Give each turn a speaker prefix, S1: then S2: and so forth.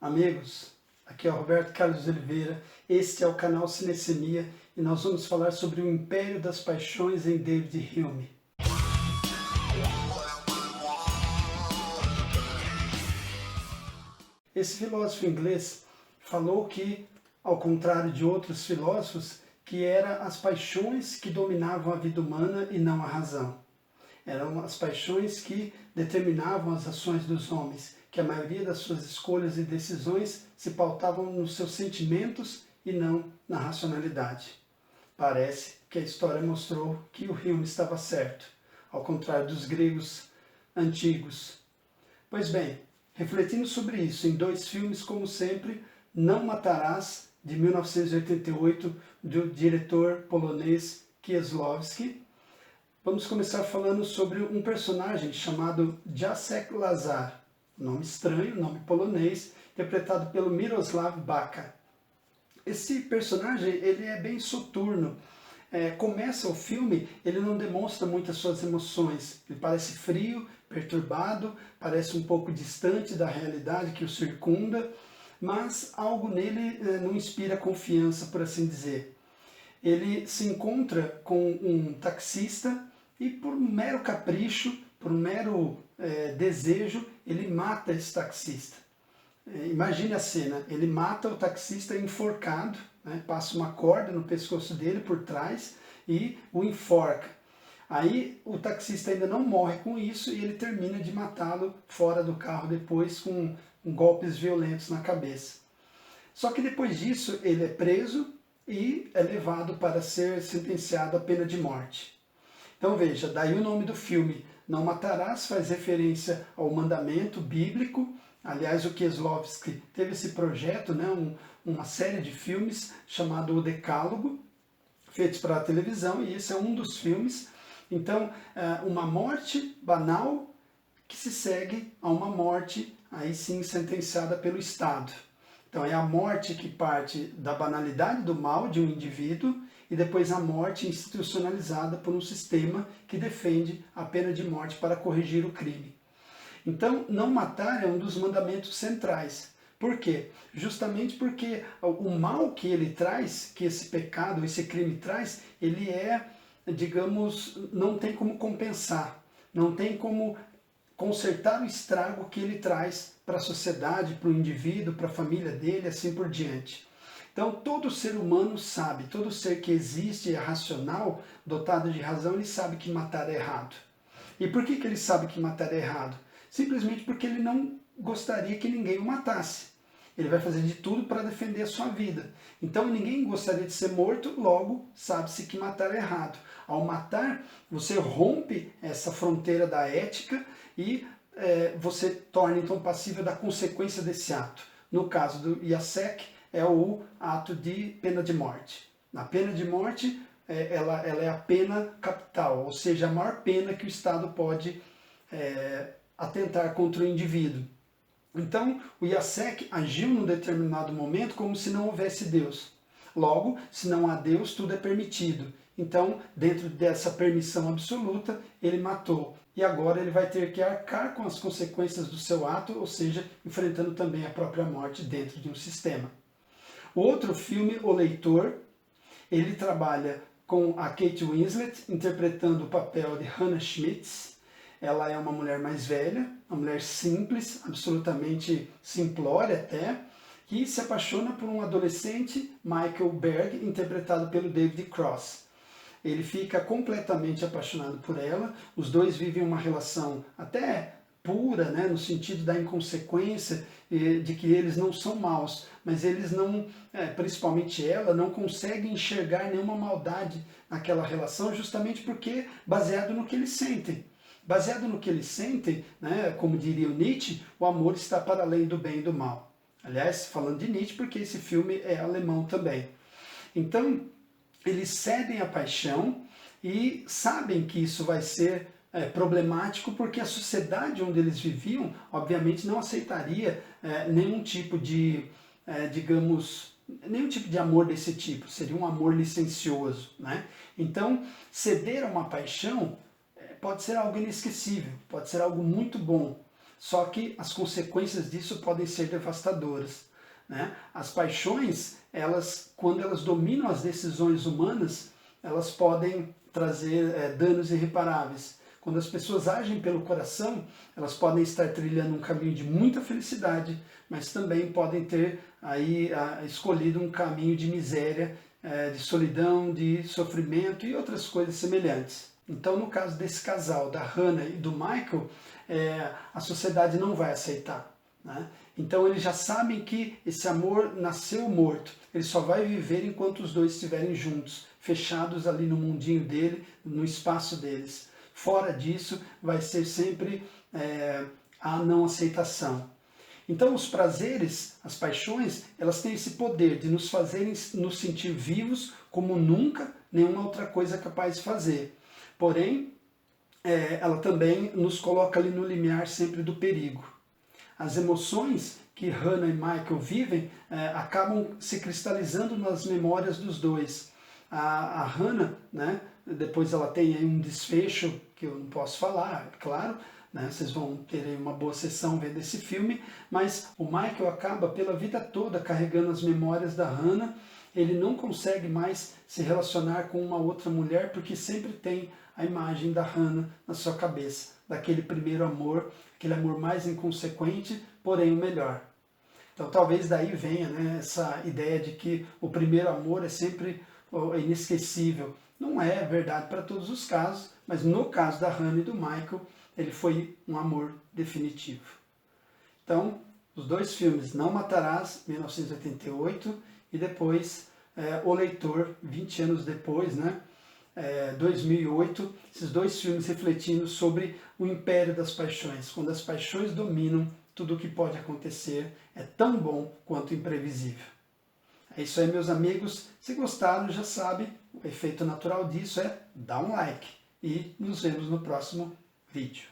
S1: Amigos, aqui é o Roberto Carlos Oliveira, este é o canal Cinecemia e nós vamos falar sobre o Império das Paixões em David Hume. Esse filósofo inglês falou que, ao contrário de outros filósofos, que eram as paixões que dominavam a vida humana e não a razão. Eram as paixões que determinavam as ações dos homens, que a maioria das suas escolhas e decisões se pautavam nos seus sentimentos e não na racionalidade. Parece que a história mostrou que o Hume estava certo, ao contrário dos gregos antigos. Pois bem, refletindo sobre isso em dois filmes, como sempre, Não Matarás, de 1988, do diretor polonês Kieslowski, vamos começar falando sobre um personagem chamado Jacek Lazar, nome estranho, nome polonês, interpretado pelo Miroslav Baka. Esse personagem ele é bem soturno. Começa o filme, ele não demonstra muitas suas emoções. Ele parece frio, perturbado, parece um pouco distante da realidade que o circunda, mas algo nele não inspira confiança, por assim dizer. Ele se encontra com um taxista e por um mero capricho, por um mero desejo, ele mata esse taxista. Imagine a cena, ele mata o taxista enforcado, né, passa uma corda no pescoço dele por trás e o enforca. Aí o taxista ainda não morre com isso e ele termina de matá-lo fora do carro depois com golpes violentos na cabeça. Só que depois disso ele é preso e é levado para ser sentenciado à pena de morte. Então veja, daí o nome do filme, Não Matarás, faz referência ao mandamento bíblico. Aliás, o Kieslowski teve esse projeto, né, uma série de filmes chamado O Decálogo, feitos para a televisão, e esse é um dos filmes. Então, uma morte banal que se segue a uma morte, aí sim, sentenciada pelo Estado. Então, é a morte que parte da banalidade do mal de um indivíduo e depois a morte institucionalizada por um sistema que defende a pena de morte para corrigir o crime. Então, não matar é um dos mandamentos centrais. Por quê? Justamente porque o mal que ele traz, que esse pecado, esse crime traz, ele digamos, não tem como compensar, não tem como consertar o estrago que ele traz para a sociedade, para o indivíduo, para a família dele, assim por diante. Então, todo ser humano sabe, todo ser que existe é racional, dotado de razão, ele sabe que matar é errado. E por que ele sabe que matar é errado? Simplesmente porque ele não gostaria que ninguém o matasse. Ele vai fazer de tudo para defender a sua vida. Então ninguém gostaria de ser morto, logo sabe-se que matar é errado. Ao matar, você rompe essa fronteira da ética e você torna então passível da consequência desse ato. No caso do Jacek, é o ato de pena de morte. Na pena de morte, ela é a pena capital, ou seja, a maior pena que o Estado pode atentar contra o indivíduo. Então, o Jacek agiu num determinado momento como se não houvesse Deus. Logo, se não há Deus, tudo é permitido. Então, dentro dessa permissão absoluta, ele matou. E agora ele vai ter que arcar com as consequências do seu ato, ou seja, enfrentando também a própria morte dentro de um sistema. O outro filme, O Leitor, ele trabalha com a Kate Winslet, interpretando o papel de Hannah Schmitz. Ela é uma mulher mais velha, uma mulher simples, absolutamente simplória até, que se apaixona por um adolescente, Michael Berg, interpretado pelo David Cross. Ele fica completamente apaixonado por ela, os dois vivem uma relação até pura, né, no sentido da inconsequência, de que eles não são maus, mas eles não, principalmente ela, não consegue enxergar nenhuma maldade naquela relação, justamente porque baseado no que eles sentem. Baseado no que eles sentem, né, como diria o Nietzsche, o amor está para além do bem e do mal. Aliás, falando de Nietzsche, porque esse filme é alemão também. Então, eles cedem à paixão e sabem que isso vai ser problemático porque a sociedade onde eles viviam, obviamente, não aceitaria nenhum tipo de, digamos, nenhum tipo de amor desse tipo. Seria um amor licencioso, né? Então, ceder a uma paixão pode ser algo inesquecível, pode ser algo muito bom. Só que as consequências disso podem ser devastadoras, né? As paixões, quando elas dominam as decisões humanas, elas podem trazer danos irreparáveis. Quando as pessoas agem pelo coração, elas podem estar trilhando um caminho de muita felicidade, mas também podem ter aí escolhido um caminho de miséria, de solidão, de sofrimento e outras coisas semelhantes. Então, no caso desse casal, da Hannah e do Michael, a sociedade não vai aceitar, né? Então eles já sabem que esse amor nasceu morto, ele só vai viver enquanto os dois estiverem juntos, fechados ali no mundinho dele, no espaço deles. Fora disso, vai ser sempre a não aceitação. Então os prazeres, as paixões, elas têm esse poder de nos fazerem nos sentir vivos como nunca nenhuma outra coisa é capaz de fazer. Porém, ela também nos coloca ali no limiar sempre do perigo. As emoções que Hannah e Michael vivem acabam se cristalizando nas memórias dos dois. A Hannah, né, depois ela tem aí um desfecho que eu não posso falar, claro, né, vocês vão ter uma boa sessão vendo esse filme, mas o Michael acaba pela vida toda carregando as memórias da Hannah. Ele não consegue mais se relacionar com uma outra mulher porque sempre tem a imagem da Hannah na sua cabeça, daquele primeiro amor, aquele amor mais inconsequente, porém o melhor. Então talvez daí venha, né, essa ideia de que o primeiro amor é sempre inesquecível. Não é verdade para todos os casos, mas no caso da Hannah e do Michael, ele foi um amor definitivo. Então, os dois filmes, Não Matarás, 1988, e depois O Leitor, 20 anos depois, né, 2008, esses dois filmes refletindo sobre o império das paixões. Quando as paixões dominam, tudo o que pode acontecer é tão bom quanto imprevisível. É isso aí, meus amigos. Se gostaram, já sabe, o efeito natural disso é dar um like. E nos vemos no próximo vídeo.